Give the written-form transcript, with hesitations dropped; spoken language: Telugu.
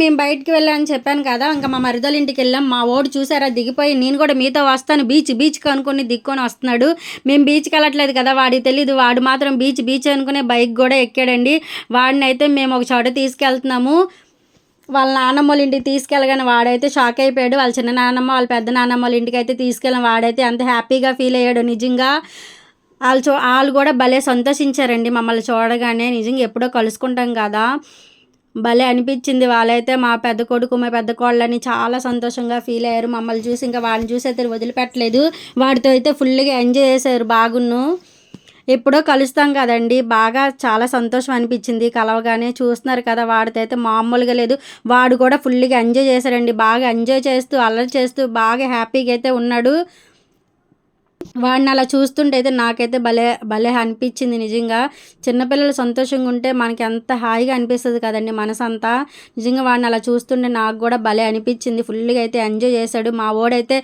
మేము బయటికి వెళ్ళామని చెప్పాను కదా, ఇంకా మా మరిదోళ్ళ ఇంటికి వెళ్ళాం. మా వాడు చూసారా దిగిపోయి, నేను కూడా మీతో వస్తాను బీచ్కి అనుకుని దిక్కొని వస్తున్నాడు. మేము బీచ్కి వెళ్ళట్లేదు కదా, వాడికి తెలీదు. వాడు మాత్రం బీచ్ అనుకునే బైక్ కూడా ఎక్కాడండి. వాడిని అయితే మేము ఒక చోట తీసుకెళ్తున్నాము, వాళ్ళ నాన్నమ్మ వాళ్ళ ఇంటికి తీసుకెళ్ళగానే వాడైతే షాక్ అయిపోయాడు. వాళ్ళ చిన్న నాన్నమ్మ వాళ్ళ పెద్ద నాన్నమ్మ వాళ్ళ ఇంటికి అయితే తీసుకెళ్ళాం. వాడైతే అంత హ్యాపీగా ఫీల్ అయ్యాడు నిజంగా. వాళ్ళు కూడా భలే సంతోషించారండి మమ్మల్ని చూడగానే. నిజంగా ఎప్పుడో కలుసుకుంటాం కదా, భలే అనిపించింది. వాళ్ళైతే మా పెద్ద కొడుకు మా పెద్ద కోళ్ళని చాలా సంతోషంగా ఫీల్ అయ్యారు మమ్మల్ని చూసి. ఇంకా వాళ్ళని చూసి అయితే వదిలిపెట్టలేదు, వాడితో అయితే ఫుల్గా ఎంజాయ్ చేశారు బాగున్ను. ఎప్పుడో కలుస్తాం కదండి, బాగా చాలా సంతోషం అనిపించింది కలవగానే. చూస్తున్నారు కదా, వాడితో అయితే మామూలుగా లేదు. వాడు కూడా ఫుల్గా ఎంజాయ్ చేశాడండి, బాగా ఎంజాయ్ చేస్తూ అల్లరి చేస్తూ బాగా హ్యాపీగా అయితే ఉన్నాడు. వాడిని అలా చూస్తుంటే అయితే నాకైతే భలే భలే అనిపించింది నిజంగా. చిన్నపిల్లలు సంతోషంగా ఉంటే మనకి ఎంత హాయిగా అనిపిస్తుంది కదండి మనసంతా. నిజంగా వాడిని అలా చూస్తుంటే నాకు కూడా భలే అనిపించింది. ఫుల్గా అయితే ఎంజాయ్ చేశాడు మా వాడైతే.